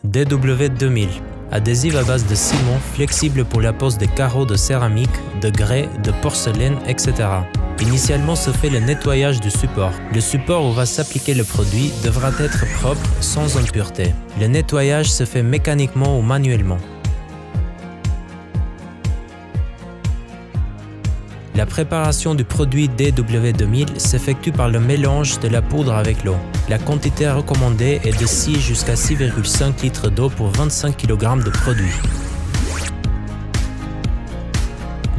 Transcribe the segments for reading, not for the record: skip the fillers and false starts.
DW2000. Adhésif à base de ciment, flexible pour la pose des carreaux de céramique, de grès, de porcelaine, etc. Initialement se fait le nettoyage du support. Le support où va s'appliquer le produit devra être propre, sans impureté. Le nettoyage se fait mécaniquement ou manuellement. La préparation du produit DW2000 s'effectue par le mélange de la poudre avec l'eau. La quantité recommandée est de 6 jusqu'à 6,5 litres d'eau pour 25 kg de produit.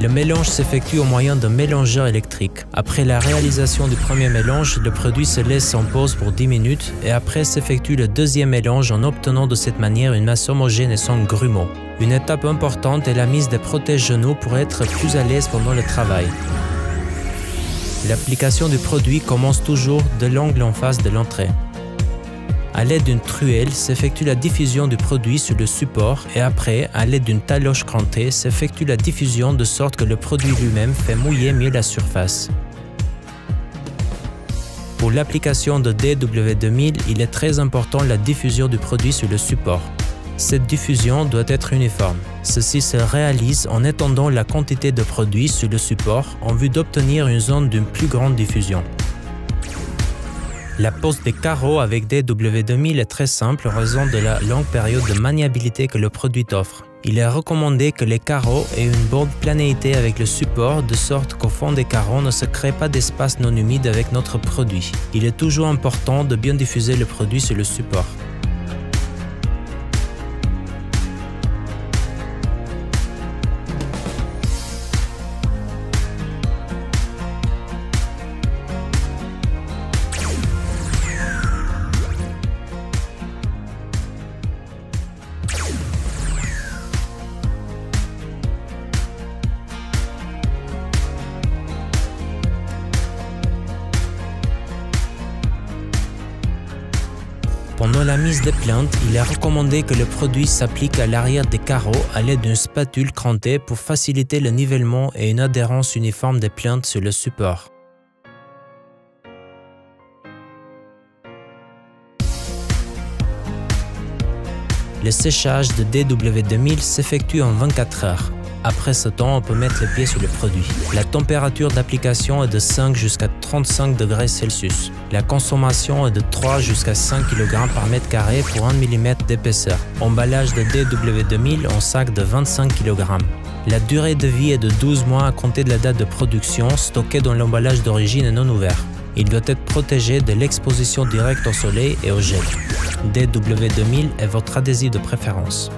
Le mélange s'effectue au moyen d'un mélangeur électrique. Après la réalisation du premier mélange, le produit se laisse en pause pour 10 minutes et après s'effectue le deuxième mélange en obtenant de cette manière une masse homogène et sans grumeaux. Une étape importante est la mise des protège-genoux pour être plus à l'aise pendant le travail. L'application du produit commence toujours de l'angle en face de l'entrée. À l'aide d'une truelle, s'effectue la diffusion du produit sur le support et après, à l'aide d'une taloche crantée, s'effectue la diffusion de sorte que le produit lui-même fait mouiller mieux la surface. Pour l'application de DW2000, il est très important la diffusion du produit sur le support. Cette diffusion doit être uniforme. Ceci se réalise en étendant la quantité de produit sur le support en vue d'obtenir une zone d'une plus grande diffusion. La pose des carreaux avec DW2000 est très simple en raison de la longue période de maniabilité que le produit offre. Il est recommandé que les carreaux aient une bonne planéité avec le support de sorte qu'au fond des carreaux ne se crée pas d'espace non humide avec notre produit. Il est toujours important de bien diffuser le produit sur le support. Pendant la mise des plinthes, il est recommandé que le produit s'applique à l'arrière des carreaux à l'aide d'une spatule crantée pour faciliter le nivellement et une adhérence uniforme des plinthes sur le support. Le séchage de DW2000 s'effectue en 24 heures. Après ce temps, on peut mettre les pieds sur le produit. La température d'application est de 5 jusqu'à 35 degrés Celsius. La consommation est de 3 jusqu'à 5 kg par mètre carré pour 1 mm d'épaisseur. Emballage de DW2000 en sac de 25 kg. La durée de vie est de 12 mois à compter de la date de production, stocké dans l'emballage d'origine et non ouvert. Il doit être protégé de l'exposition directe au soleil et au gel. DW2000 est votre adhésif de préférence.